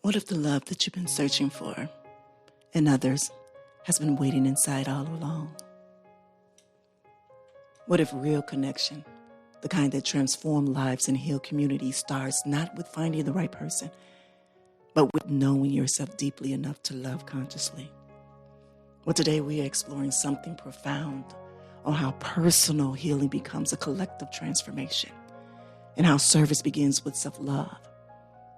What if the love that you've been searching for and others has been waiting inside all along? What if real connection, the kind that transforms lives and heal communities, starts not with finding the right person, but with knowing yourself deeply enough to love consciously? Well, today we are exploring something profound on how personal healing becomes a collective transformation, and how service begins with self-love,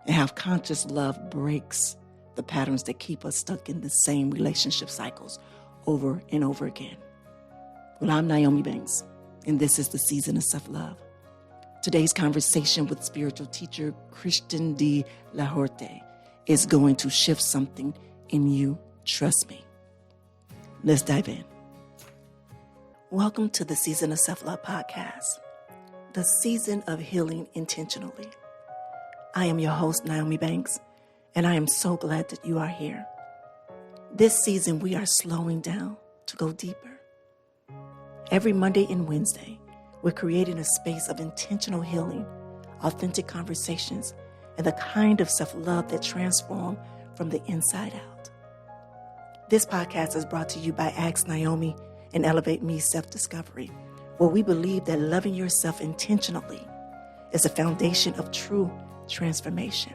and how conscious love breaks the patterns that keep us stuck in the same relationship cycles over and over again. Well, I'm Nyomi Banks, and this is the season of self-love. Today's conversation with spiritual teacher Christian de la Huerta is going to shift something in you. Trust me. Let's dive in. Welcome to the Season of Self-Love podcast, the season of healing intentionally. I am your host, Nyomi Banks, and I am so glad that you are here. This season, we are slowing down to go deeper. Every Monday and Wednesday, we're creating a space of intentional healing, authentic conversations, and the kind of self-love that transforms from the inside out. This podcast is brought to you by Ask Nyomi and Elevate Me Self-Discovery, where we believe that loving yourself intentionally is the foundation of true transformation.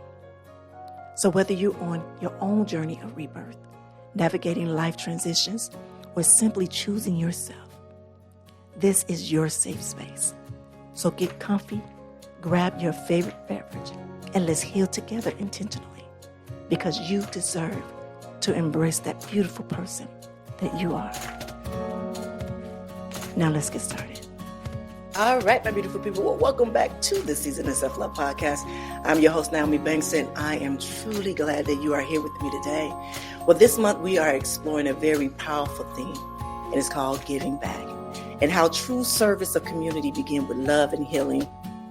So whether you're on your own journey of rebirth, navigating life transitions, or simply choosing yourself, this is your safe space. So get comfy, grab your favorite beverage, and let's heal together intentionally, because you deserve to embrace that beautiful person that you are. Now let's get started. All right, my beautiful people. Well, welcome back to the Season of Self-Love podcast. I'm your host, Nyomi Banks, and I am truly glad that you are here with me today. Well, this month we are exploring a very powerful theme, and it's called giving back, and how true service of community begin with love and healing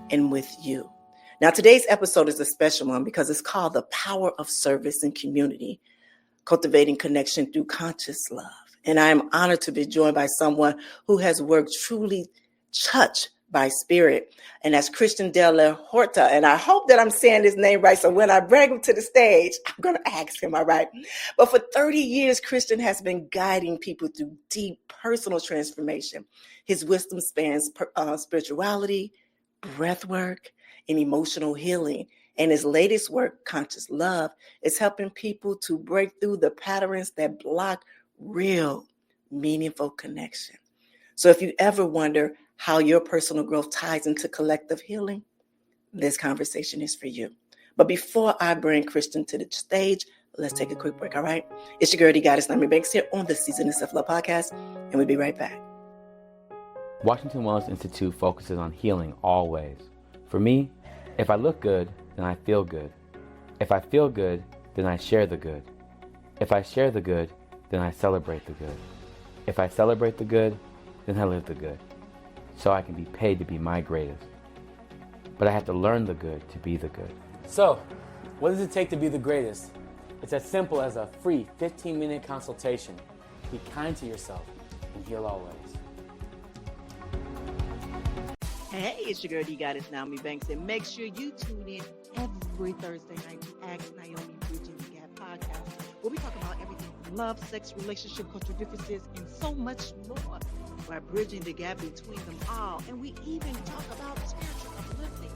and with you. Now, today's episode is a special one because it's called The Power of Service and Community, Cultivating Connection Through Conscious Love. And I am honored to be joined by someone who has worked truly touched by spirit, and that's Christian de la Huerta. And I hope that I'm saying his name right, so when I bring him to the stage, I'm going to ask him, all right? But for 30 years, Christian has been guiding people through deep personal transformation. His wisdom spans spirituality, breathwork, and emotional healing. And his latest work, Conscious Love, is helping people to break through the patterns that block real, meaningful connection. So if you ever wonder how your personal growth ties into collective healing, this conversation is for you. But before I bring Christian to the stage, let's take a quick break, all right? It's your girl, the Goddess Nyomi Banks, here on the Season of Self-Love podcast, and we'll be right back. Washington Wellness Institute focuses on healing always. For me, if I look good, then I feel good. If I feel good, then I share the good. If I share the good, then I celebrate the good. If I celebrate the good, then I live the good, so I can be paid to be my greatest. But I have to learn the good to be the good. So, what does it take to be the greatest? It's as simple as a free 15-minute consultation. Be kind to yourself and heal always. Hey, it's your girl, the Goddess Nyomi Banks, and make sure you tune in every Thursday night to Ask Nyomi Bridging the Gap podcast, where we talk about everything from love, sex, relationship, cultural differences, and so much more. By bridging the gap between them all. And we even talk about spiritual uplifting.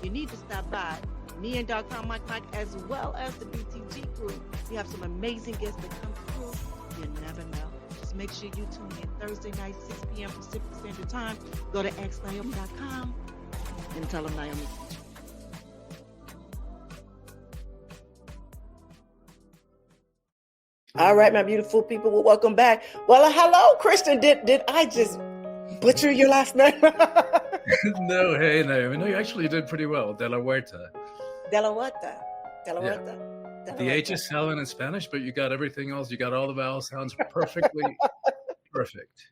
You need to stop by me and Dr. Mike, as well as the BTG crew. We have some amazing guests that come through. You never know. Just make sure you tune in Thursday night, 6 p.m. Pacific Standard Time. Go to axnyomi.com and tell them Nyomi sent you. All right, my beautiful people, well, welcome back. Well, hello, Christian. Did I just butcher your last name? No, hey, Naomi. No, you actually did pretty well. De la Huerta. De la Huerta. De la Yeah. Huerta. De la The H Huerta. is silent in Spanish, but you got everything else. You got all the vowel sounds perfectly perfect.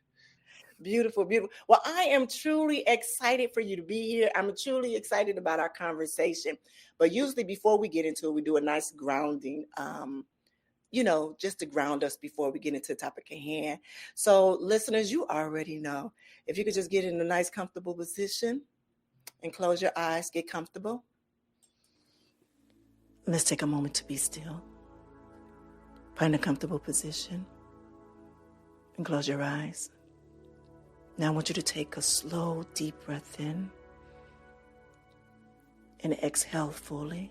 Beautiful, beautiful. Well, I am truly excited for you to be here. I'm truly excited about our conversation. But usually before we get into it, we do a nice grounding, just to ground us before we get into the topic at hand. So listeners, you already know, if you could just get in a nice, comfortable position and close your eyes, get comfortable. Let's take a moment to be still. Find a comfortable position and close your eyes. Now I want you to take a slow, deep breath in and exhale fully.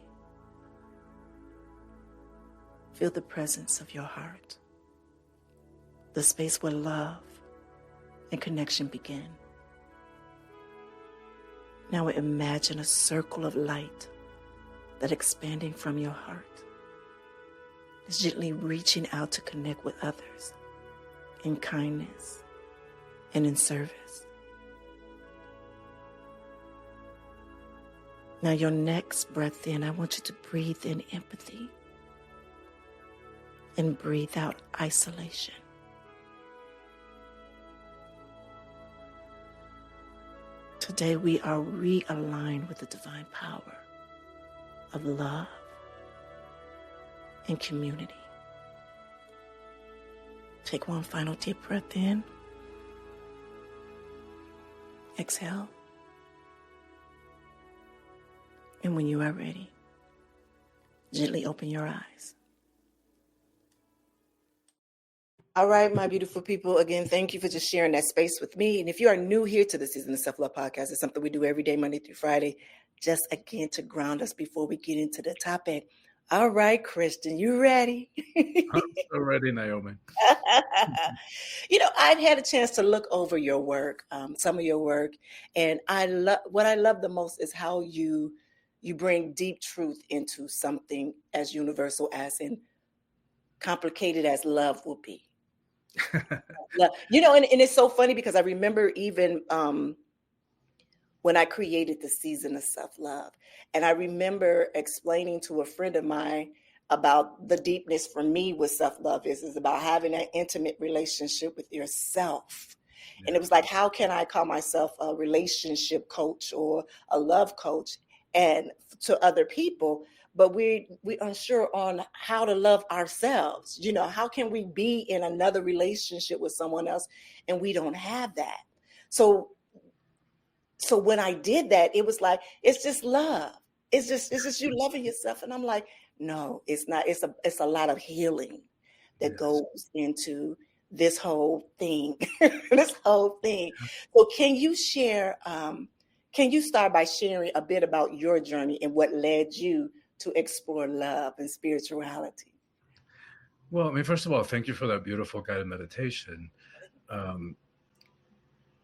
Feel the presence of your heart, the space where love and connection begin. Now imagine a circle of light that expanding from your heart is gently reaching out to connect with others in kindness and in service. Now your next breath in, I want you to breathe in empathy and breathe out isolation. Today we are realigned with the divine power of love and community. Take one final deep breath in. Exhale. And when you are ready, gently open your eyes. All right, my beautiful people. Again, thank you for just sharing that space with me. And if you are new here to the Season of Self-Love podcast, it's something we do every day, Monday through Friday, just again to ground us before we get into the topic. All right, Christian, you ready? I'm so ready, Naomi. I've had a chance to look over your work, some of your work, and what I love the most is how you bring deep truth into something as universal as and complicated as love will be. And it's so funny because I remember even when I created the Season of Self-Love, and I remember explaining to a friend of mine about the deepness for me with self-love is about having an intimate relationship with yourself. Yeah. And it was like, how can I call myself a relationship coach or a love coach and to other people? But we unsure on how to love ourselves. How can we be in another relationship with someone else and we don't have that? So when I did that, it was like, it's just love. It's just you loving yourself. And I'm like, no, it's not. It's a lot of healing that goes into this whole thing. So can you share, can you start by sharing a bit about your journey and what led you to explore love and spirituality? Well, I mean, first of all, thank you for that beautiful guided meditation.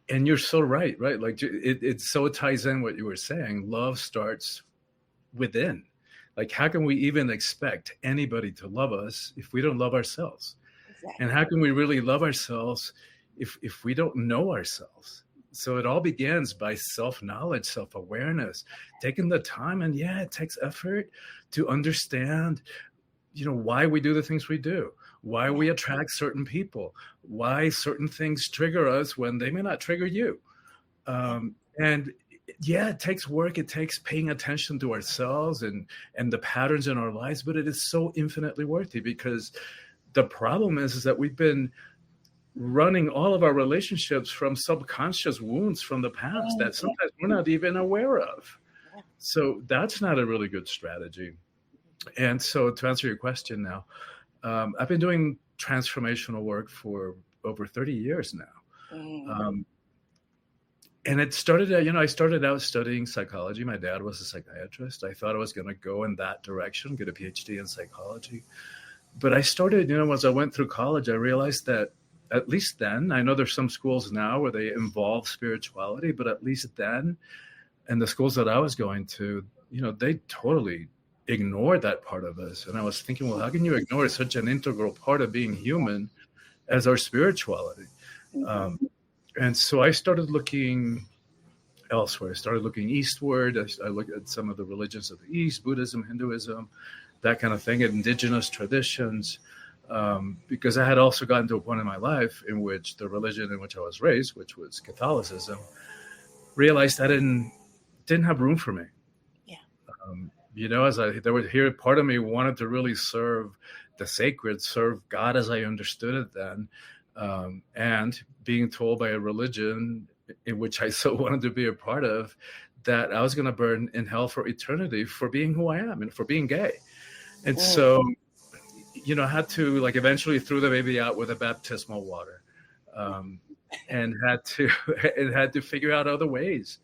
And you're so right? Like it so ties in what you were saying. Love starts within. Like, how can we even expect anybody to love us if we don't love ourselves? Exactly. And how can we really love ourselves if we don't know ourselves? So it all begins by self-knowledge, self-awareness, taking the time. And it takes effort to understand, why we do the things we do, why we attract certain people, why certain things trigger us when they may not trigger you. It takes work. It takes paying attention to ourselves and the patterns in our lives, but it is so infinitely worth it, because the problem is that we've been running all of our relationships from subconscious wounds from the past that sometimes we're not even aware of. So that's not a really good strategy. And so to answer your question now, I've been doing transformational work for over 30 years now. And it started, I started out studying psychology. My dad was a psychiatrist. I thought I was going to go in that direction, get a PhD in psychology. But I started, as I went through college, I realized that at least then, I know there's some schools now where they involve spirituality, but at least then, and the schools that I was going to, they totally ignored that part of us. And I was thinking, well, how can you ignore such an integral part of being human as our spirituality? And so I started looking elsewhere. I started looking eastward. I looked at some of the religions of the East, Buddhism, Hinduism, that kind of thing, indigenous traditions, because I had also gotten to a point in my life in which the religion in which I was raised, which was Catholicism, realized I didn't have room for me. Part of me wanted to really serve the sacred, serve God as I understood it then. And being told by a religion in which I so wanted to be a part of, that I was going to burn in hell for eternity for being who I am and for being gay. And so, I had to eventually threw the baby out with a baptismal water, and had to figure out other ways,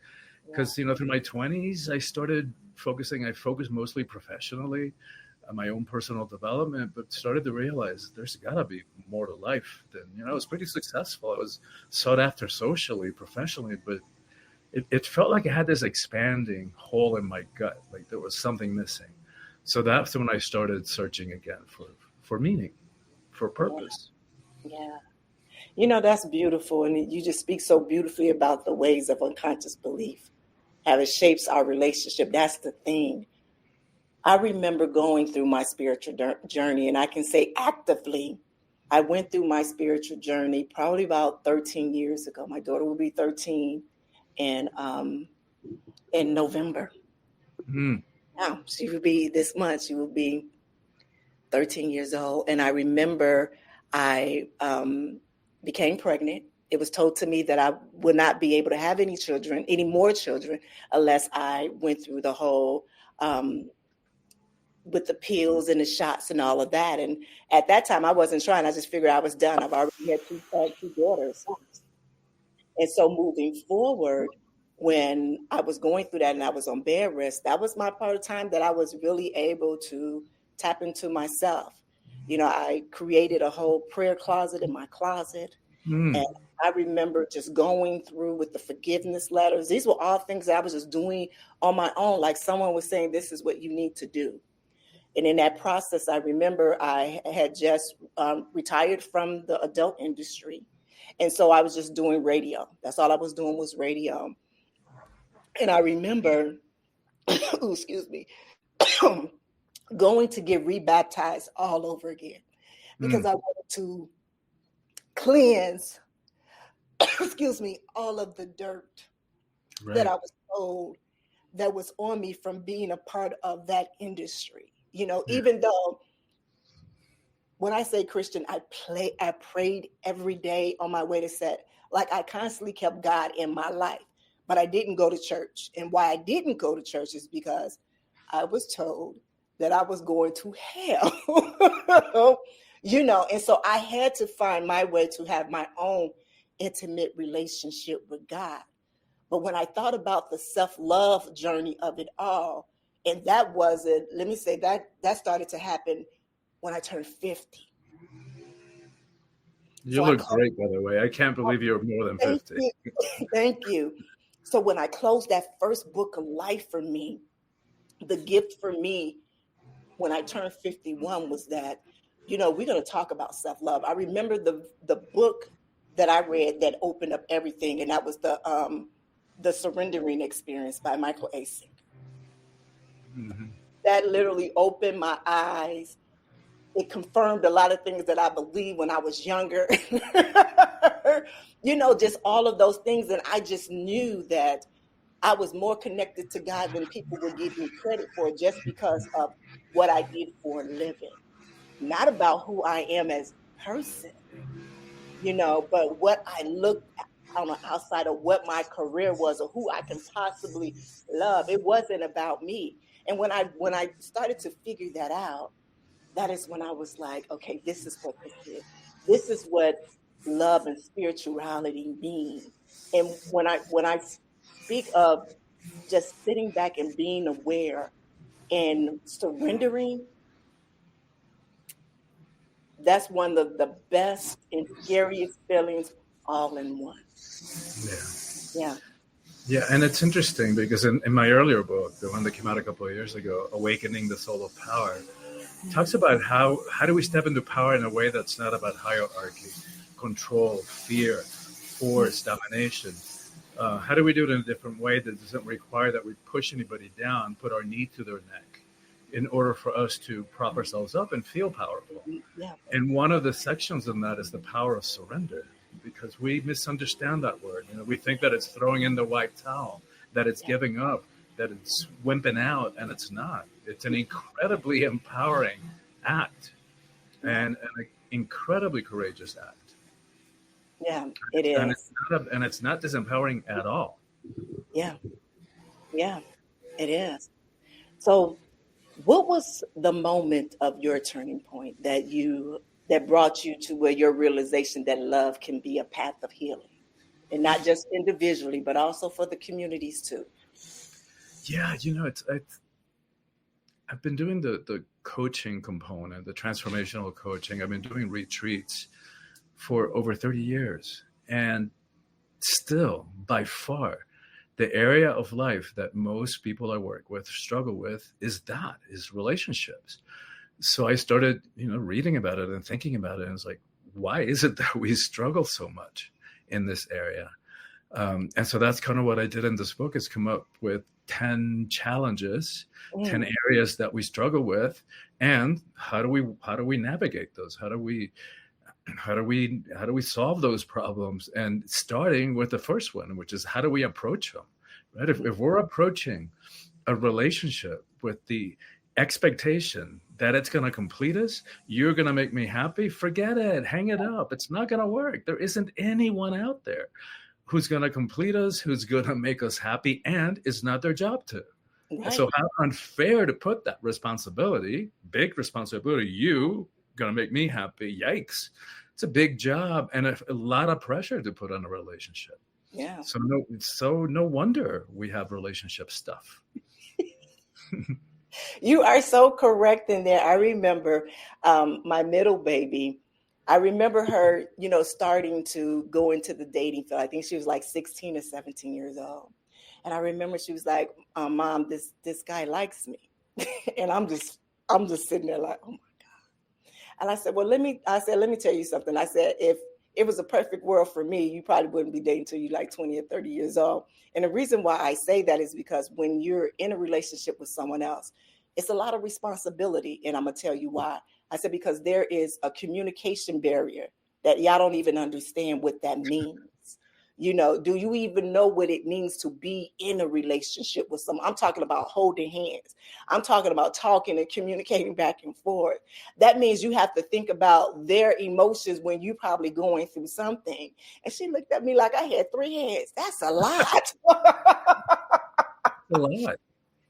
because through my 20s I focused mostly professionally on my own personal development, but started to realize there's got to be more to life than, I was pretty successful. I was sought after socially, professionally, but it felt like I had this expanding hole in my gut, like there was something missing. So that's when I started searching again for meaning, for purpose. Yeah. That's beautiful. And you just speak so beautifully about the ways of unconscious belief, how it shapes our relationship. That's the thing. I remember going through my spiritual journey, and I can say actively, I went through my spiritual journey probably about 13 years ago. My daughter will be 13 in November. Now, she will be this month. She will be 13 years old. And I remember I became pregnant. It was told to me that I would not be able to have any more children, unless I went through the whole with the pills and the shots and all of that. And at that time, I wasn't trying. I just figured I was done. I've already had two daughters. And so moving forward, when I was going through that and I was on bed rest, that was my part of time that I was really able to tap into myself. I created a whole prayer closet in my closet. And I remember just going through with the forgiveness letters. These were all things that I was just doing on my own. Like someone was saying, this is what you need to do. And in that process, I remember I had just retired from the adult industry. And so I was just doing radio. That's all I was doing was radio. And I remember, excuse me, going to get rebaptized all over again because I wanted to cleanse, excuse me, all of the dirt that I was told that was on me from being a part of that industry. Even though when I say Christian, I prayed every day on my way to set. Like I constantly kept God in my life, but I didn't go to church. And why I didn't go to church is because I was told that I was going to hell, and so I had to find my way to have my own intimate relationship with God. But when I thought about the self-love journey of it all, and that wasn't, let me say that started to happen when I turned 50. You look great, by the way. I can't believe you're more than 50. Thank you. So when I closed that first book of life for me, the gift for me when I turned 51 was that, we're going to talk about self-love. I remember the book that I read that opened up everything, and that was the Surrendering Experience by Michael Asing. That literally opened my eyes. It confirmed a lot of things that I believed when I was younger. Just all of those things. And I just knew that I was more connected to God than people would give me credit for, just because of what I did for a living. Not about who I am as a person, but what I looked at on the outside of what my career was or who I can possibly love. It wasn't about me. And when I started to figure that out, that is when I was like, okay, this is what this is. This is what love and spirituality mean. And when I speak of just sitting back and being aware and surrendering, that's one of the best and scariest feelings all in one. Yeah, and it's interesting because in my earlier book, the one that came out a couple of years ago, Awakening the Soul of Power, talks about how do we step into power in a way that's not about hierarchy, control, fear, force, domination. How do we do it in a different way that doesn't require that we push anybody down, put our knee to their neck in order for us to prop ourselves up and feel powerful? Yeah. And one of the sections in that is the power of surrender, because we misunderstand that word. We think that it's throwing in the white towel, that it's giving up, that it's wimping out, and it's not. It's an incredibly empowering act and an incredibly courageous act. Yeah, it is. And it's not disempowering at all. Yeah, it is. So What was the moment of your turning point that brought you to where your realization that love can be a path of healing, and not just individually, but also for the communities too? Yeah, I've been doing the coaching component, the transformational coaching. I've been doing retreats for over 30 years. And still, by far, the area of life that most people I work with struggle with is relationships. So I started, reading about it and thinking about it. And it's like, why is it that we struggle so much in this area? And so that's kind of what I did in this book, is come up with 10 challenges, 10 areas that we struggle with, and how do we navigate those? How do we solve those problems? And starting with the first one, which is, how do we approach them? Right? If we're approaching a relationship with the expectation that it's going to complete us, you're going to make me happy, forget it, hang it up. It's not going to work. There isn't anyone out there who's going to complete us, who's going to make us happy, and it's not their job to. Right. So how unfair to put that responsibility, big responsibility, you going to make me happy, yikes. It's a big job and a lot of pressure to put on a relationship. Yeah. So no wonder we have relationship stuff. You are so correct in there. I remember my middle baby. I remember her, starting to go into the dating field. I think she was like 16 or 17 years old. And I remember she was like, Mom, this guy likes me. And I'm just sitting there like, oh my God. And I said, well, let me tell you something. I said, if it was a perfect world for me, you probably wouldn't be dating till you're like 20 or 30 years old. And the reason why I say that is because when you're in a relationship with someone else, it's a lot of responsibility. And I'm going to tell you why. I said, because there is a communication barrier that y'all don't even understand what that means. Do you even know what it means to be in a relationship with someone? I'm talking about holding hands. I'm talking about talking and communicating back and forth. That means you have to think about their emotions when you're probably going through something. And she looked at me like I had 3 hands. That's a lot. A lot.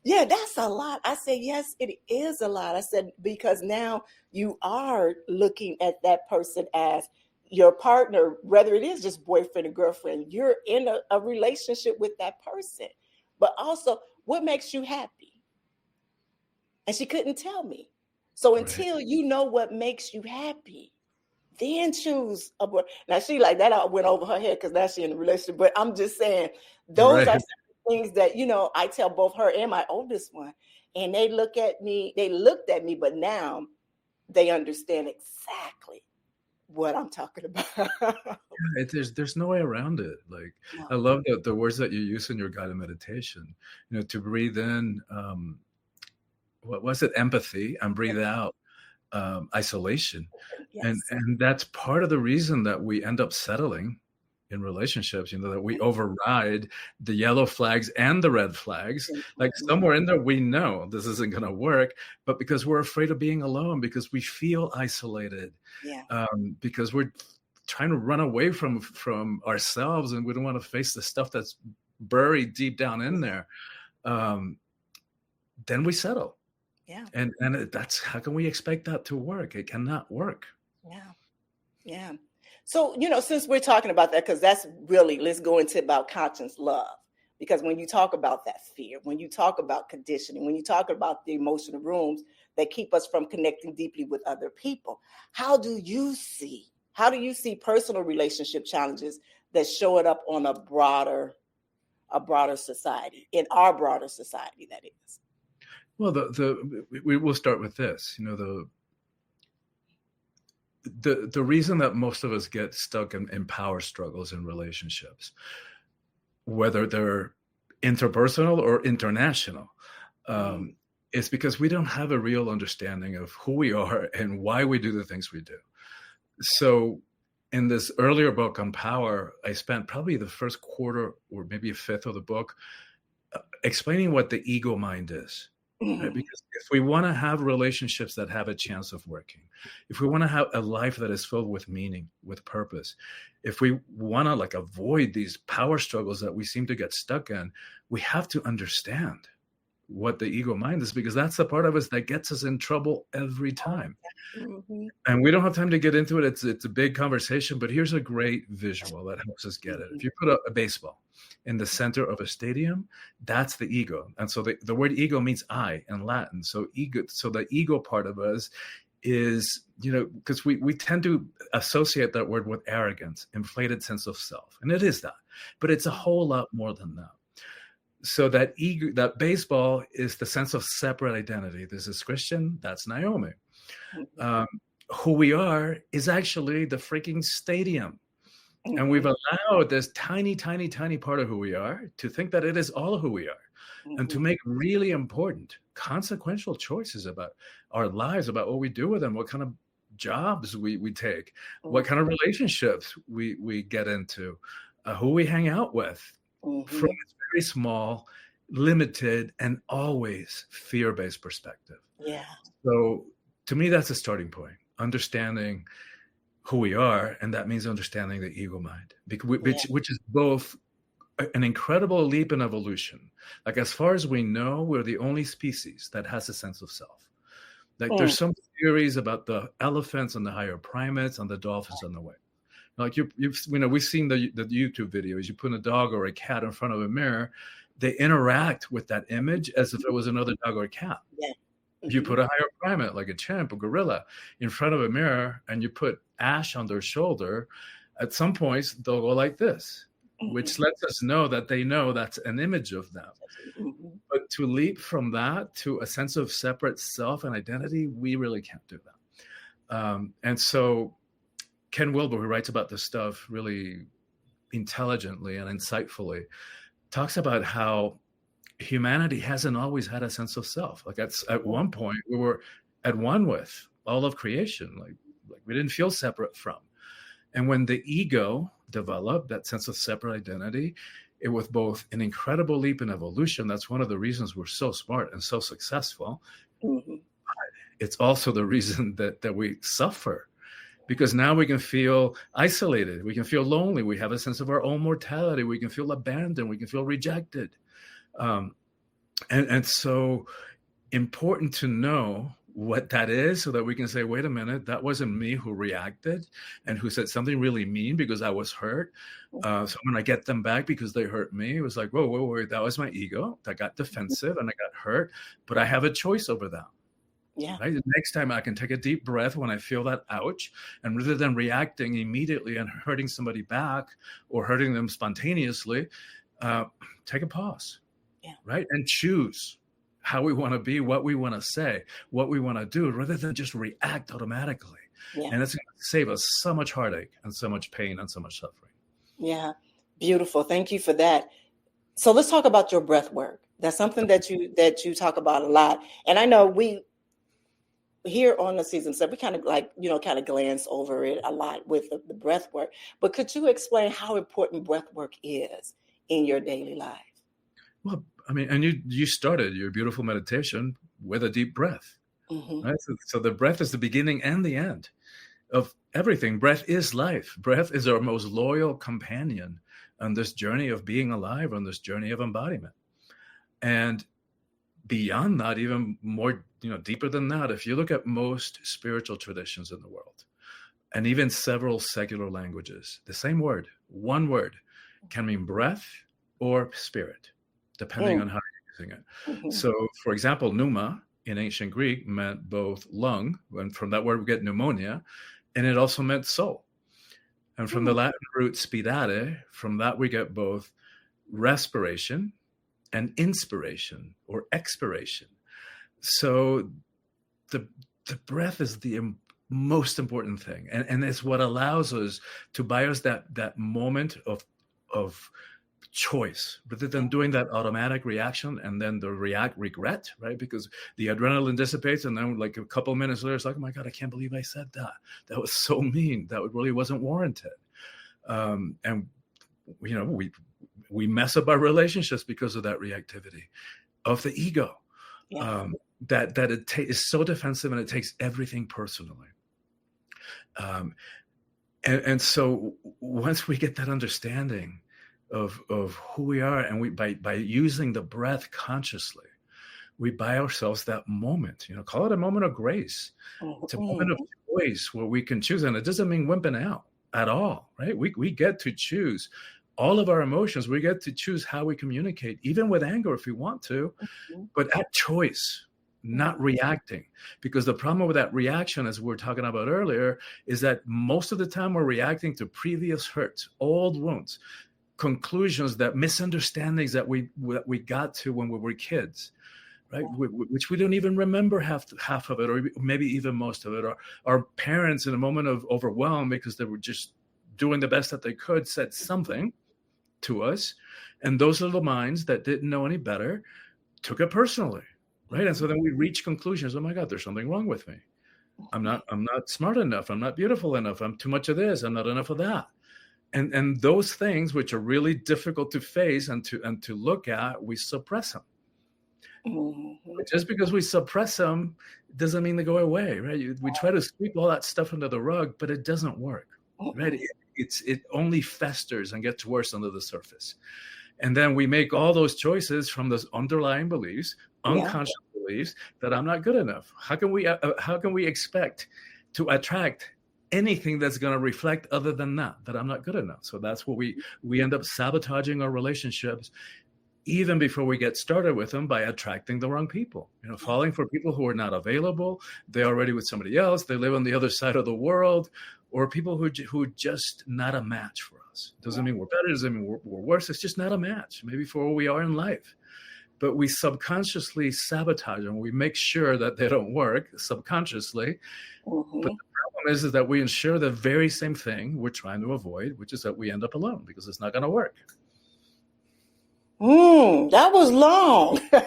Yeah, that's a lot. I said, yes, it is a lot. I said, because now you are looking at that person as your partner, whether it is just boyfriend or girlfriend, you're in a relationship with that person. But also, what makes you happy? And she couldn't tell me. So until you know what makes you happy, then choose a boy. Now, she like that went over her head because now she's in a relationship. But I'm just saying, those are things that, I tell both her and my oldest one. And they looked at me, but now they understand exactly what I'm talking about. There's no way around it. Like, no. I love the words that you use in your guided meditation, to breathe in, what was it? Empathy, and breathe out, isolation. Yes. And that's part of the reason that we end up settling in relationships, that we override the yellow flags and the red flags. Like somewhere in there, we know this isn't going to work, but because we're afraid of being alone, because we feel isolated, because we're trying to run away from ourselves and we don't want to face the stuff that's buried deep down in there, then we settle. Yeah. And that's, how can we expect that to work? It cannot work. Yeah. So, since we're talking about that, because that's really, let's go into about conscious love. Because when you talk about that fear, when you talk about conditioning, when you talk about the emotional rooms that keep us from connecting deeply with other people, how do you see personal relationship challenges that showing up on a broader society, in our broader society, that is? Well, we will start with this, the reason that most of us get stuck in power struggles in relationships, whether they're interpersonal or international, is because we don't have a real understanding of who we are and why we do the things we do. So in this earlier book on power, I spent probably the first quarter or maybe a fifth of the book explaining what the ego mind is. Right? Because if we want to have relationships that have a chance of working, if we want to have a life that is filled with meaning, with purpose, if we want to avoid these power struggles that we seem to get stuck in, we have to understand what the ego mind is, because that's the part of us that gets us in trouble every time. Mm-hmm. And we don't have time to get into it. It's a big conversation, but here's a great visual that helps us get it. If you put a baseball in the center of a stadium, that's the ego. And so the word ego means I in Latin. So the ego part of us is, because we tend to associate that word with arrogance, inflated sense of self. And it is that, but it's a whole lot more than that. So that ego, that baseball is the sense of separate identity. This is Christian, that's Nyomi. Who we are is actually the freaking stadium. Mm-hmm. And we've allowed this tiny, tiny, tiny part of who we are to think that it is all who we are. Mm-hmm. And to make really important, consequential choices about our lives, about what we do with them, what kind of jobs we take, mm-hmm. what kind of relationships we get into, who we hang out with, mm-hmm. from this very small, limited, and always fear-based perspective. Yeah. So to me, that's a starting point, understanding who we are, and that means understanding the ego mind, which is both an incredible leap in evolution. Like, as far as we know, we're the only species that has a sense of self. Like, there's some theories about the elephants and the higher primates and the dolphins and the whales. Like, we've seen the YouTube videos. You put a dog or a cat in front of a mirror, they interact with that image as if it was another dog or a cat. Yeah. If you put a higher primate, like a chimp or gorilla, in front of a mirror and you put ash on their shoulder, at some points they'll go like this, mm-hmm. which lets us know that they know that's an image of them. Mm-hmm. But to leap from that to a sense of separate self and identity, we really can't do that. And so Ken Wilber, who writes about this stuff really intelligently and insightfully, talks about how humanity hasn't always had a sense of self. Like, at one point we were at one with all of creation, like we didn't feel separate from. And when the ego developed that sense of separate identity, it was both an incredible leap in evolution. That's one of the reasons we're so smart and so successful. Mm-hmm. It's also the reason that we suffer, because now we can feel isolated, we can feel lonely, we have a sense of our own mortality, we can feel abandoned, we can feel rejected. And so important to know what that is, so that we can say, wait a minute, that wasn't me who reacted and who said something really mean because I was hurt. So when I get them back because they hurt me, it was like, whoa, that was my ego that got defensive and I got hurt, but I have a choice over that. Yeah. Right? The next time I can take a deep breath when I feel that ouch, and rather than reacting immediately and hurting somebody back or hurting them spontaneously, take a pause. Yeah. Right. And choose how we want to be, what we want to say, what we want to do, rather than just react automatically. Yeah. And it's going to save us so much heartache and so much pain and so much suffering. Yeah. Beautiful. Thank you for that. So let's talk about your breath work. That's something that you talk about a lot. And I know we here on the season 7, we kind of glance over it a lot with the breath work. But could you explain how important breath work is in your daily life? Well, I mean, and you started your beautiful meditation with a deep breath. Mm-hmm. Right? So the breath is the beginning and the end of everything. Breath is life. Breath is our most loyal companion on this journey of being alive, on this journey of embodiment. And beyond that, even more, deeper than that, if you look at most spiritual traditions in the world, and even several secular languages, the same word, one word, can mean breath or spirit, depending on how you're using it. Mm-hmm. So, for example, pneuma in ancient Greek meant both lung, and from that word we get pneumonia, and it also meant soul. And from the Latin root spirare, from that we get both respiration and inspiration or expiration. So the breath is the most important thing. And it's what allows us to buy us that moment of choice, rather than doing that automatic reaction and then the regret, right? Because the adrenaline dissipates, and then like a couple minutes later, it's like, oh my God, I can't believe I said that. That was so mean. That really wasn't warranted. And we mess up our relationships because of that reactivity of the ego. Yeah. That it is so defensive, and it takes everything personally. And so once we get that understanding of who we are, and by using the breath consciously, we buy ourselves that moment, call it a moment of grace. It's a moment of choice where we can choose. And it doesn't mean wimping out at all, right? We get to choose all of our emotions. We get to choose how we communicate, even with anger if we want to, but at choice, not reacting. Because the problem with that reaction, as we were talking about earlier, is that most of the time we're reacting to previous hurts, old wounds, conclusions, that misunderstandings that we got to when we were kids, right? Which we don't even remember half of it, or maybe even most of it. Or our parents, in a moment of overwhelm because they were just doing the best that they could, said something to us, and those little minds that didn't know any better took it personally, right? And so then we reach conclusions. Oh my God, there's something wrong with me. I'm not smart enough. I'm not beautiful enough. I'm too much of this. I'm not enough of that. And those things, which are really difficult to face and to look at, we suppress them. Just because we suppress them doesn't mean they go away, right? We try to sweep all that stuff under the rug, but it doesn't work, right? It only festers and gets worse under the surface. And then we make all those choices from those underlying beliefs, unconscious beliefs, that I'm not good enough. How can we expect to attract anything that's going to reflect other than that I'm not good enough? So that's what we end up sabotaging our relationships even before we get started with them, by attracting the wrong people, falling for people who are not available. They're already with somebody else. They live on the other side of the world, or people who just not a match for us. Doesn't mean we're better. Doesn't mean we're worse. It's just not a match, maybe for where we are in life. But we subconsciously sabotage them. We make sure that they don't work subconsciously. But the problem is that we ensure the very same thing we're trying to avoid, which is that we end up alone, because it's not going to work. That was long. but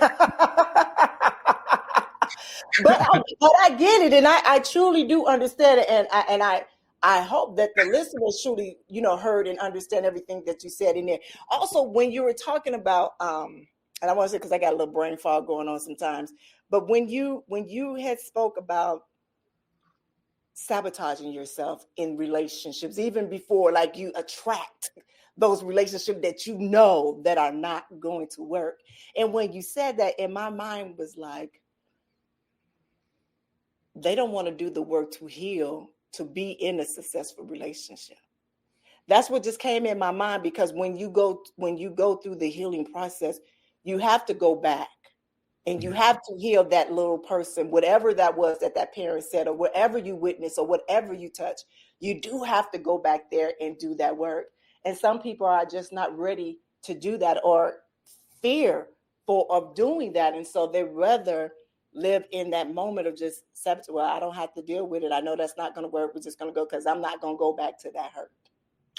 I get it, and I truly do understand it, and I hope that the listeners truly, heard and understand everything that you said in there. Also, when you were talking about, and I want to say, because I got a little brain fog going on sometimes, but when you had spoke about sabotaging yourself in relationships, even before, like, you attract those relationships that that are not going to work. And when you said that, in my mind was like, they don't want to do the work to heal, to be in a successful relationship. That's what just came in my mind, because when you go through the healing process, you have to go back and you have to heal that little person, whatever that was that parent said, or whatever you witnessed, or whatever you touch. You do have to go back there and do that work. And some people are just not ready to do that, or fearful of doing that. And so they rather live in that moment of just sabotage. Well, I don't have to deal with it. I know that's not going to work. We're just going to go, because I'm not going to go back to that hurt.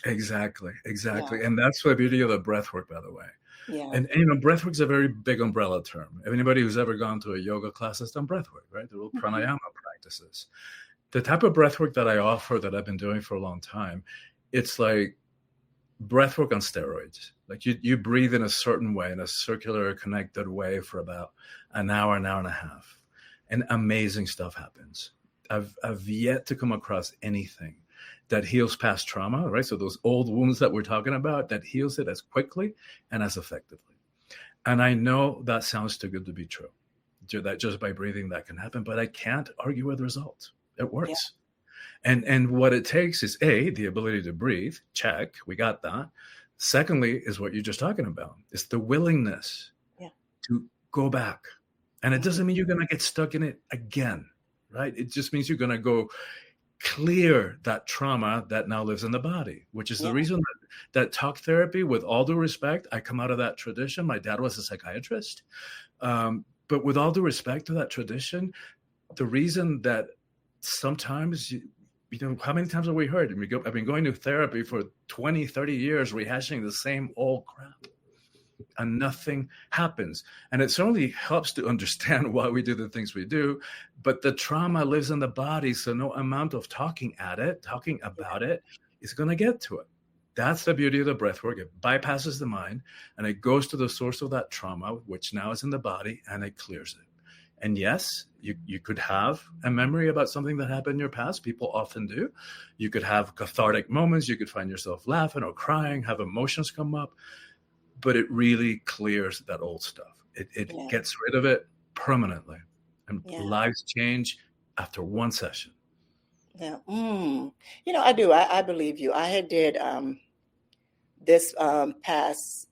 Exactly. Yeah. And that's the beauty of the breathwork, by the way. Yeah. And breathwork is a very big umbrella term. Anybody who's ever gone to a yoga class has done breathwork, right? The little pranayama practices. The type of breathwork that I offer, that I've been doing for a long time, it's like breathwork on steroids. Like you breathe in a certain way, in a circular, connected way, for about an hour and a half, and amazing stuff happens. I've yet to come across anything that heals past trauma, right? So those old wounds that we're talking about, that heals it as quickly and as effectively. And I know that sounds too good to be true, that just by breathing that can happen, but I can't argue with results. It works. Yeah. And what it takes is, A, the ability to breathe. Check, we got that. Secondly, is what you're just talking about. It's the willingness to go back. And it doesn't mean you're going to get stuck in it again, right? It just means you're going to go clear that trauma that now lives in the body, which is the reason that talk therapy, with all due respect, I come out of that tradition. My dad was a psychiatrist. But with all due respect to that tradition, the reason that sometimes, how many times have we heard? I've been going to therapy for 20, 30 years, rehashing the same old crap, and nothing happens. And it certainly helps to understand why we do the things we do, but the trauma lives in the body, so no amount of talking about it is going to get to it. That's the beauty of the breath work. It bypasses the mind, and it goes to the source of that trauma, which now is in the body, and it clears it. And yes, you could have a memory about something that happened in your past. People often do. You could have cathartic moments. You could find yourself laughing or crying, have emotions come up. But it really clears that old stuff. It gets rid of it permanently. And Yeah. lives change after one session. Yeah. I do. I believe you. I had did this past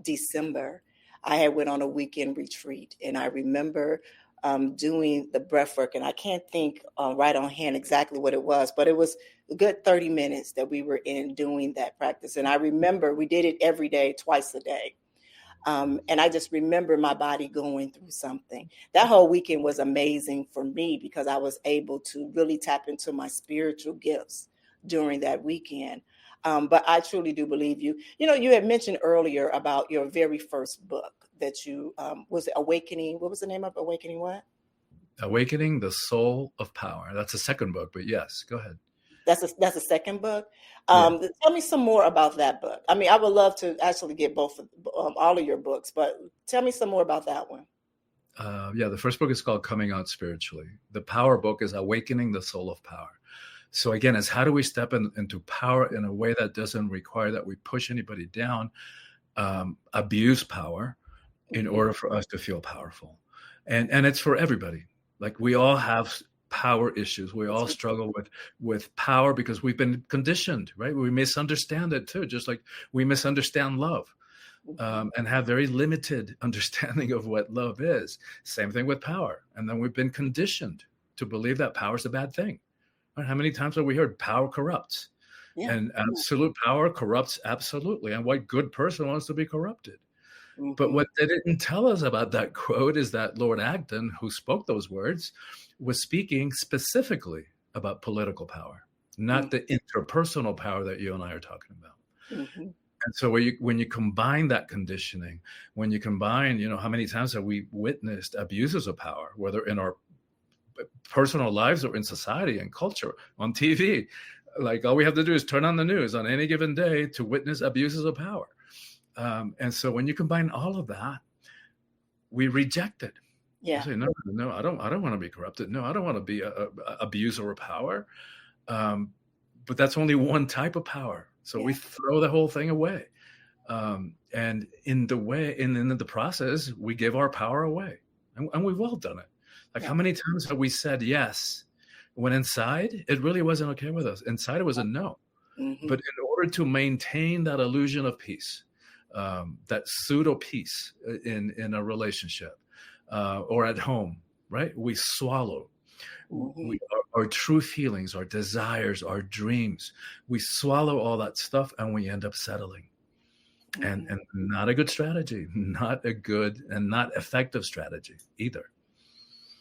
December, I had went on a weekend retreat, and I remember doing the breath work, and I can't think right on hand exactly what it was, but it was a good 30 minutes that we were in doing that practice. And I remember we did it every day, twice a day. And I just remember my body going through something. That whole weekend was amazing for me because I was able to really tap into my spiritual gifts during that weekend. But I truly do believe you. You had mentioned earlier about your very first book that you was it Awakening. What was the name of Awakening? What? Awakening the Soul of Power. That's the second book, but yes, go ahead. That's a second book. Yeah. Tell me some more about that book. I mean, I would love to actually get both all of your books, but tell me some more about that one. The first book is called Coming Out Spiritually. The power book is Awakening the Soul of Power. So again, it's how do we step into power in a way that doesn't require that we push anybody down, abuse power in order for us to feel powerful. And it's for everybody. Like we all have power issues. We all struggle with power because we've been conditioned, right? We misunderstand it too, just like we misunderstand love. And have very limited understanding of what love is. Same thing with power. And then we've been conditioned to believe that power is a bad thing. Right? How many times have we heard power corrupts? Yeah. And absolute power corrupts absolutely. And what good person wants to be corrupted? Mm-hmm. But what they didn't tell us about that quote is that Lord Acton, who spoke those words, was speaking specifically about political power, not the interpersonal power that you and I are talking about. Mm-hmm. And so when you combine that conditioning, when you combine, how many times have we witnessed abuses of power, whether in our personal lives or in society and culture, on TV? Like all we have to do is turn on the news on any given day to witness abuses of power. And so when you combine all of that, we reject it. Yeah. We say, no, I don't want to be corrupted. No, I don't want to be a abuser of power. But that's only one type of power. So we throw the whole thing away. And in the process, we give our power away. And we've all done it. Like how many times have we said yes, when inside it really wasn't okay with us? Inside it was a no. Mm-hmm. But in order to maintain that illusion of peace, that pseudo peace in a relationship or at home, right? We swallow. Mm-hmm. Our true feelings, our desires, our dreams, we swallow all that stuff and we end up settling. Mm-hmm. And not a good strategy, not a good and not effective strategy either.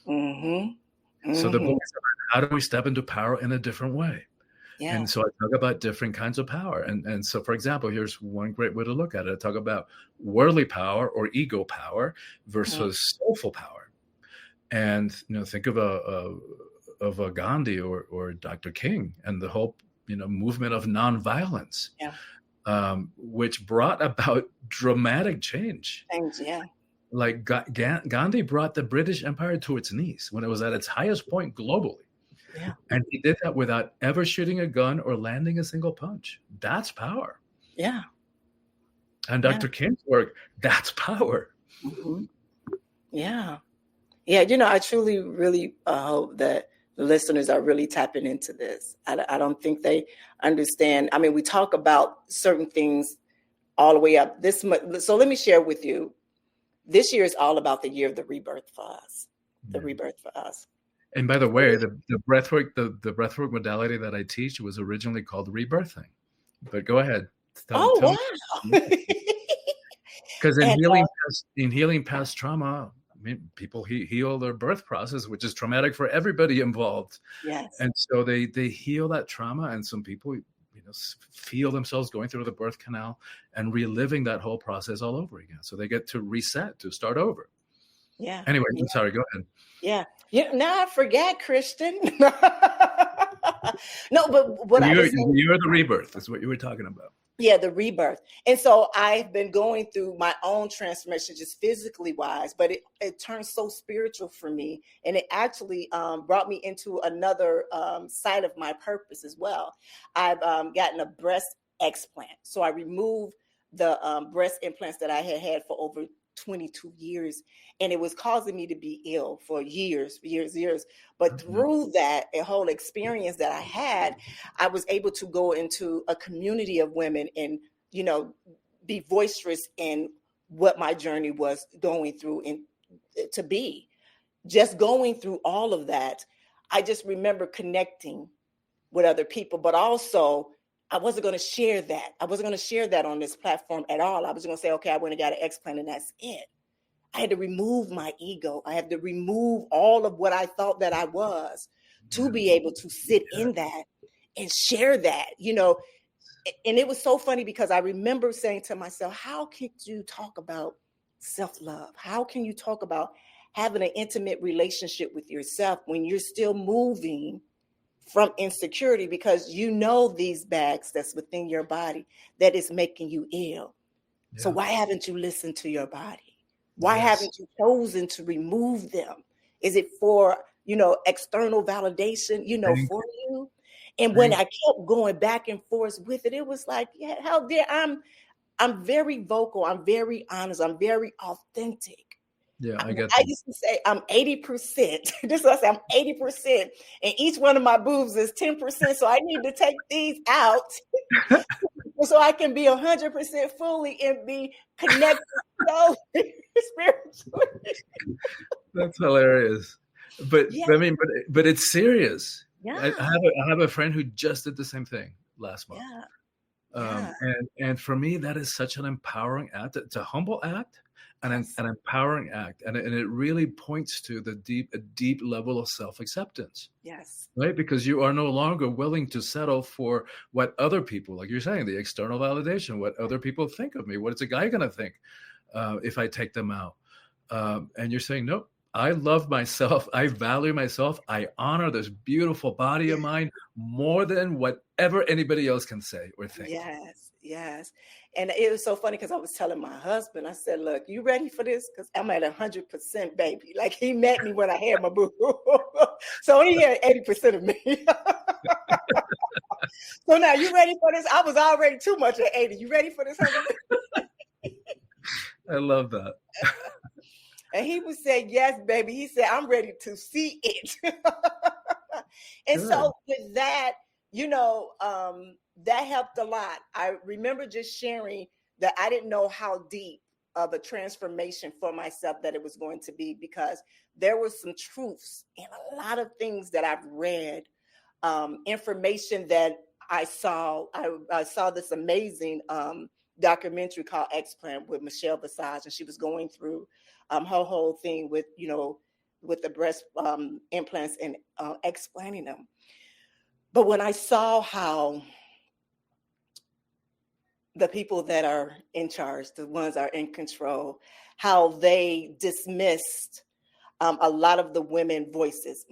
Mm-hmm. Mm-hmm. So the book is about how do we step into power in a different way? Yeah. And so I talk about different kinds of power. And so, for example, here's one great way to look at it. I talk about worldly power or ego power versus soulful power. And, think of a Gandhi or Dr. King and the whole, movement of nonviolence, which brought about dramatic change. Like Gandhi brought the British Empire to its knees when it was at its highest point globally. Yeah. And he did that without ever shooting a gun or landing a single punch. That's power. Yeah. And Dr. King's work, that's power. Mm-hmm. Yeah. Yeah, I truly, really hope that the listeners are really tapping into this. I don't think they understand. I mean, we talk about certain things all the way up this much. So let me share with you. This year is all about the year of the rebirth for us. The rebirth for us. And by the way, the breathwork modality that I teach was originally called rebirthing. But go ahead. Tell wow. Because in healing past trauma, I mean, people heal their birth process, which is traumatic for everybody involved. Yes. And so they heal that trauma, and some people feel themselves going through the birth canal and reliving that whole process all over again. So they get to reset, to start over. Yeah. Anyway, I'm sorry. Go ahead. Yeah. Now I forget, Christian. No, but what you're the rebirth. That's what you were talking about. Yeah, the rebirth. And so I've been going through my own transformation, just physically wise, but it turned so spiritual for me. And it actually brought me into another side of my purpose as well. I've gotten a breast explant. So I removed the breast implants that I had for over 22 years, and it was causing me to be ill for years. But through that a whole experience that I had, I was able to go into a community of women and, you know, be boisterous in what my journey was going through, and to be just going through all of that. I just remember connecting with other people, but also I wasn't going to share that. I wasn't going to share that on this platform at all. I was going to say, okay, I went and got an X-Plan and that's it. I had to remove my ego. I had to remove all of what I thought that I was to be able to sit in that and share that, you know. And it was so funny because I remember saying to myself, how can you talk about self-love? How can you talk about having an intimate relationship with yourself when you're still moving from insecurity, because you know these bags that's within your body that is making you ill. So why haven't you listened to your body? Why haven't you chosen to remove them? Is it for, you know, external validation, you know, for you? And when I kept going back and forth with it, it was like, yeah, how dare I'm very vocal, I'm very honest, I'm very authentic. Yeah, I get I that. used to say I'm 80%. This is what I say, I'm 80%, and each one of my boobs is 10%. So I need to take these out so I can be 100% fully and be connected so spiritually. That's hilarious. But I mean, but it's serious. Yeah. I have a friend who just did the same thing last month. Yeah. And for me, that is such an empowering act. It's a humble act and an empowering act. And it really points to a deep level of self-acceptance. Yes. Right? Because you are no longer willing to settle for what other people, like you're saying, the external validation, what other people think of me. What is a guy going to think if I take them out? And you're saying, nope, I love myself. I value myself. I honor this beautiful body of mine more than whatever anybody else can say or think. Yes. And it was so funny because I was telling my husband, I said, look, you ready for this? Because I'm at 100%, baby. Like, he met me when I had my boo. So he had 80% of me. So now, you ready for this? I was already too much at 80. You ready for this? I love that. And he would say, yes, baby. He said, I'm ready to see it. And so with that, you know, that helped a lot. I remember just sharing that I didn't know how deep of a transformation for myself that it was going to be, because there were some truths and a lot of things that I've read, information that I saw. I saw this amazing documentary called X-Plan with Michelle Visage, and she was going through her whole thing with, you know, with the breast implants and explaining them. But when I saw how the people that are in charge, the ones that are in control, how they dismissed a lot of the women voices,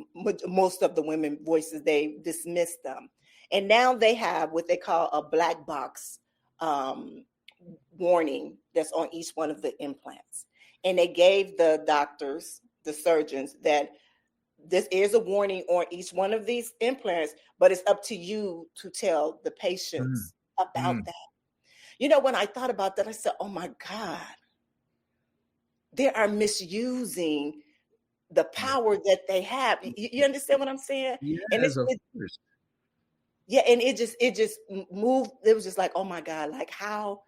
most of the women voices, they dismissed them. And now they have what they call a black box warning that's on each one of the implants. And they gave the doctors, the surgeons, that this is a warning on each one of these implants, but it's up to you to tell the patients about that. You know, when I thought about that, I said, oh my God, they are misusing the power that they have. You understand what I'm saying? Yes, and of course. Yeah, and it just moved. It was just like, oh my God, like how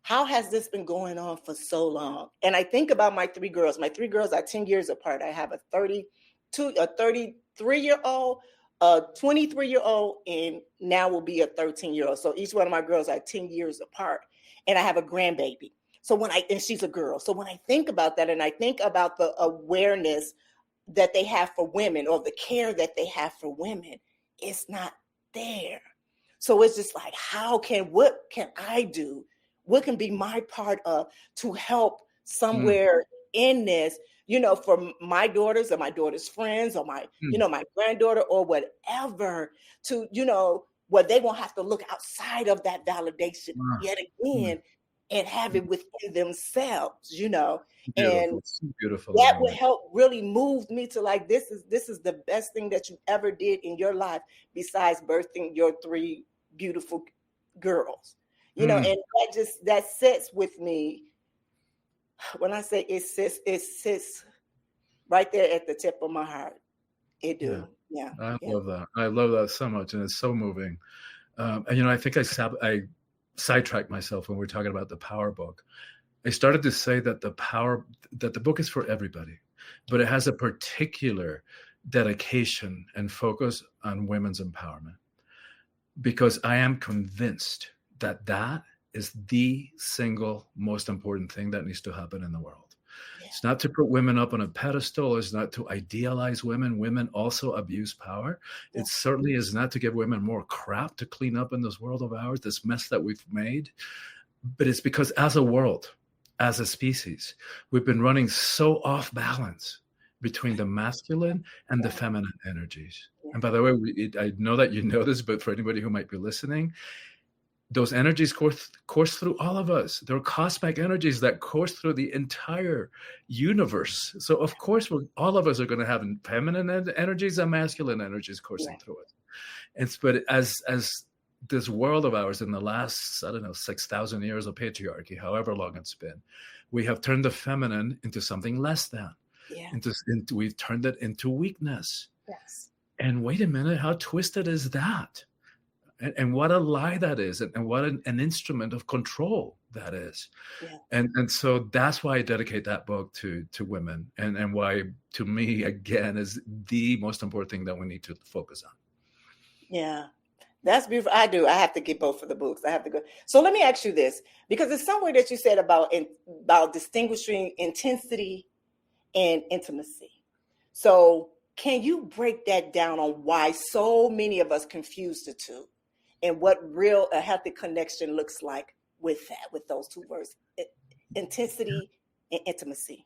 has this been going on for so long? And I think about my three girls. My three girls are 10 years apart. I have a 33-year-old, a 23-year-old, and now will be a 13-year-old. So each one of my girls are 10 years apart. And I have a grandbaby. And she's a girl. So when I think about that, and I think about the awareness that they have for women, or the care that they have for women, it's not there. So it's just like, what can I do? What can be my part of to help somewhere in this, you know, for my daughters or my daughter's friends or my, you know, my granddaughter or whatever, to, you know, where they won't have to look outside of that validation yet again and have it within themselves, you know. Beautiful. And beautiful. That would help really move me to like, this is the best thing that you ever did in your life besides birthing your three beautiful girls, you know. And that sits with me when I say it sits right there at the tip of my heart. It do. Yeah. I love that. I love that so much, and it's so moving. And I think I sidetracked myself when we were talking about the Power book. I started to say that the book is for everybody, but it has a particular dedication and focus on women's empowerment, because I am convinced that that is the single most important thing that needs to happen in the world. It's not to put women up on a pedestal. It's not to idealize women. Women also abuse power. It certainly is not to give women more crap to clean up in this world of ours, this mess that we've made. But it's because as a world, as a species, we've been running so off balance between the masculine and the feminine energies. And by the way, I know that you know this, but for anybody who might be listening, those energies course through all of us. They're cosmic energies that course through the entire universe. So of course, all of us are going to have feminine energies and masculine energies coursing through it. But as this world of ours in the last, 6,000 years of patriarchy, however long it's been, we have turned the feminine into something less than. We've turned it into weakness. Yes. And wait a minute, how twisted is that? And what a lie that is, and what an instrument of control that is. And so that's why I dedicate that book to women, and why, to me, again, is the most important thing that we need to focus on. Yeah, that's beautiful. I have to get both of the books. I have to go. So let me ask you this, because it's somewhere that you said about distinguishing intensity and intimacy. So can you break that down on why so many of us confuse the two? And what a healthy connection looks like with those two words, intensity and intimacy.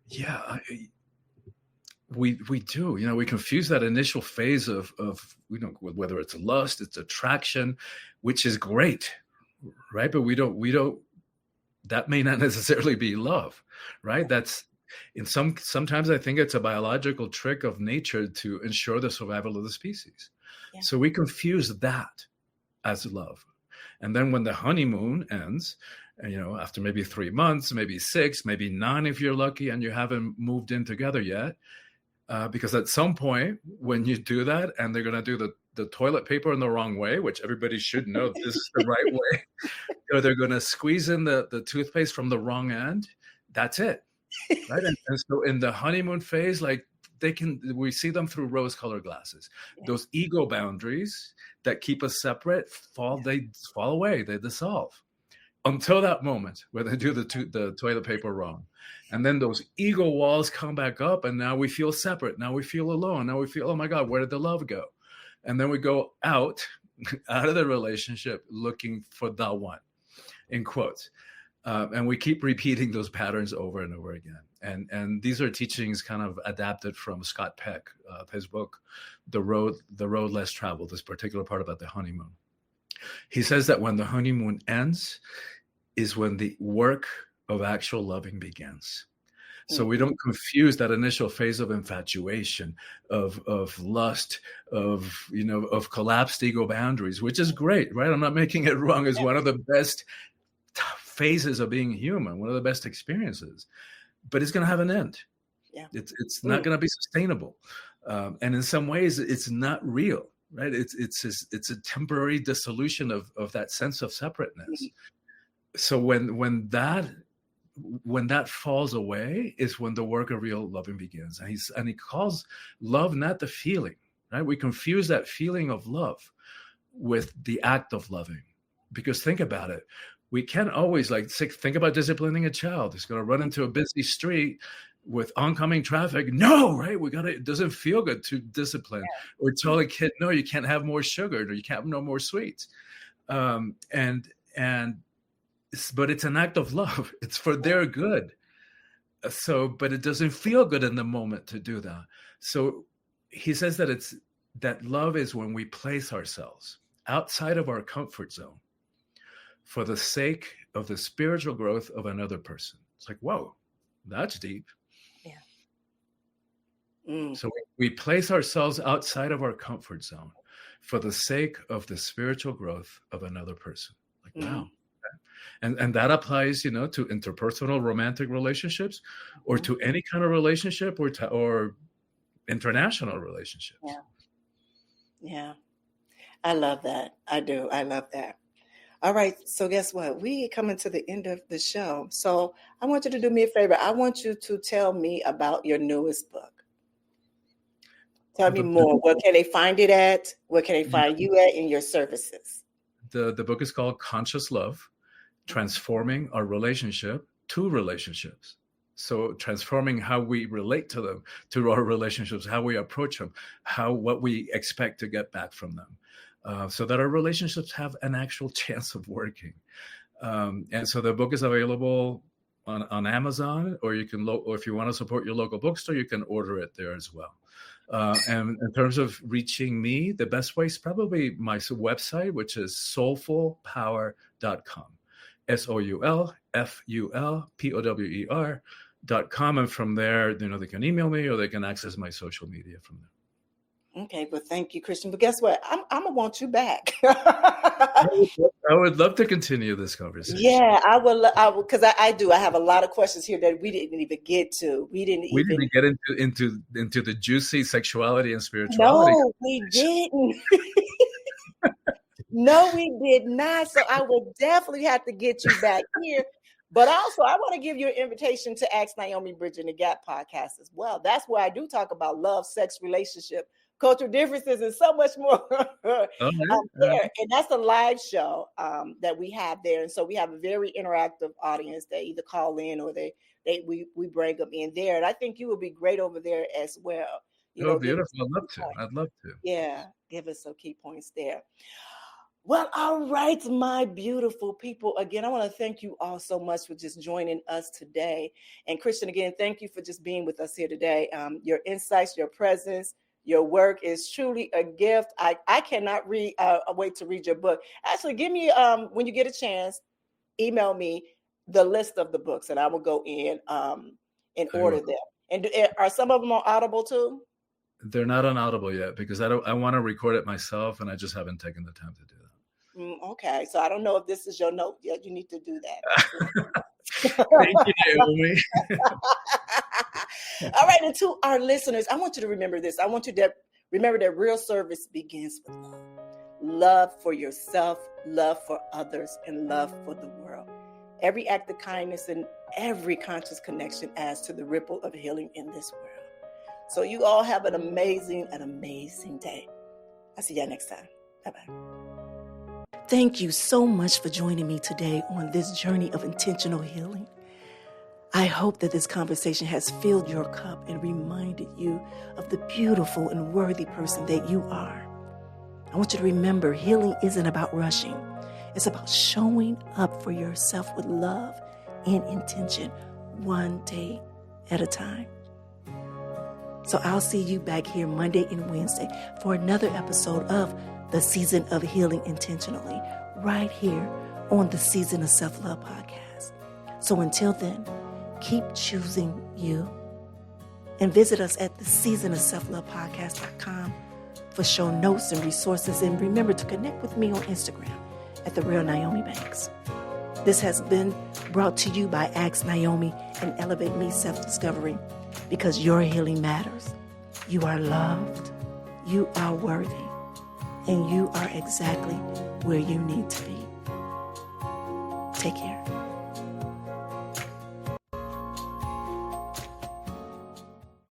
Yeah, we do. We confuse that initial phase of whether it's lust, it's attraction, which is great, right? But we don't. That may not necessarily be love, right? That's sometimes I think it's a biological trick of nature to ensure the survival of the species. So we confuse that as love. And then when the honeymoon ends, after maybe 3 months, maybe 6, maybe 9 if you're lucky, and you haven't moved in together yet, because at some point when you do that, and they're going to do the toilet paper in the wrong way, which everybody should know this is the right way, or they're going to squeeze in the toothpaste from the wrong end, that's it, right? And so in the honeymoon phase, like, we see them through rose-colored glasses. Those ego boundaries that keep us separate they fall away, they dissolve, until that moment where they do the toilet paper wrong. And then those ego walls come back up, and now we feel separate. Now we feel alone. Now we feel, oh my God, where did the love go? And then we go out of the relationship looking for the one, in quotes. And we keep repeating those patterns over and over again. And these are teachings kind of adapted from Scott Peck, his book, The Road Less Traveled, this particular part about the honeymoon. He says that when the honeymoon ends is when the work of actual loving begins. So we don't confuse that initial phase of infatuation, of lust, of collapsed ego boundaries, which is great, right? I'm not making it wrong. It's one of the best phases of being human, one of the best experiences, but it's going to have an end. It's not going to be sustainable, and in some ways it's not real, right? It's a temporary dissolution of that sense of separateness. So when that falls away is when the work of real loving begins. And he calls love not the feeling, right? We confuse that feeling of love with the act of loving, because think about it. We can't always think about disciplining a child. He's going to run into a busy street with oncoming traffic. No, right? It doesn't feel good to discipline or tell a kid, no, you can't have more sugar, or you can't have no more sweets. But it's an act of love. It's for their good. But it doesn't feel good in the moment to do that. So he says that love is when we place ourselves outside of our comfort zone for the sake of the spiritual growth of another person. It's like, whoa, that's deep. So we place ourselves outside of our comfort zone for the sake of the spiritual growth of another person. Like, wow, And that applies, to interpersonal romantic relationships, or to any kind of relationship, or international relationships. Yeah. Yeah. I love that. I do. I love that. All right. So guess what? We coming to the end of the show. So I want you to do me a favor. I want you to tell me about your newest book. Tell me more. Where can they find it at? Where can they find you at in your services? The book is called Conscious Love, Transforming Our Relationship to Relationships. So transforming how we relate to them, to our relationships, how we approach them, what we expect to get back from them, so that our relationships have an actual chance of working. And so the book is available on Amazon, or you can, or if you want to support your local bookstore, you can order it there as well. And in terms of reaching me, the best way is probably my website, which is soulfulpower.com. soulfulpower.com. And from there, they can email me, or they can access my social media from there. Okay, well, thank you, Christian. But guess what? I'm gonna want you back. I would love to continue this conversation. Yeah, I will, because I do. I have a lot of questions here that we didn't even get to. We didn't get into the juicy sexuality and spirituality. No, we didn't. No, we did not. So I will definitely have to get you back here. But also, I want to give you an invitation to Ask Nyomi Bridging the Gap podcast as well. That's where I do talk about love, sex, relationship, cultural differences, and so much more. There. And that's a live show that we have there. And so we have a very interactive audience. They either call in, or we bring them in there. And I think you will be great over there as well. Beautiful. I'd love to. Yeah, give us some key points there. Well, all right, my beautiful people. Again, I want to thank you all so much for just joining us today. And Christian, again, thank you for just being with us here today. Your insights, your presence, your work is truly a gift. I cannot wait to read your book. Actually, give me, when you get a chance, email me the list of the books, and I will go in and order them. And are some of them on Audible too? They're not on Audible yet, because I want to record it myself, and I just haven't taken the time to do that. Okay, so I don't know if this is your note yet. You need to do that. Thank you, Naomi. All right, and to our listeners, I want you to remember this. I want you to remember that real service begins with love. Love for yourself, love for others, and love for the world. Every act of kindness and every conscious connection adds to the ripple of healing in this world. So you all have an amazing day. I'll see you next time. Bye-bye. Thank you so much for joining me today on this journey of intentional healing. I hope that this conversation has filled your cup and reminded you of the beautiful and worthy person that you are. I want you to remember, healing isn't about rushing. It's about showing up for yourself with love and intention, one day at a time. So I'll see you back here Monday and Wednesday for another episode of The Season of Healing Intentionally, right here on the Season of Self-Love podcast. So until then, keep choosing you. And visit us at theseasonofselflovepodcast.com for show notes and resources. And remember to connect with me on Instagram at @TheRealNyomiBanks. This has been brought to you by Ask Nyomi and Elevate Me Self-Discovery, because your healing matters. You are loved, you are worthy, and you are exactly where you need to be. Take care.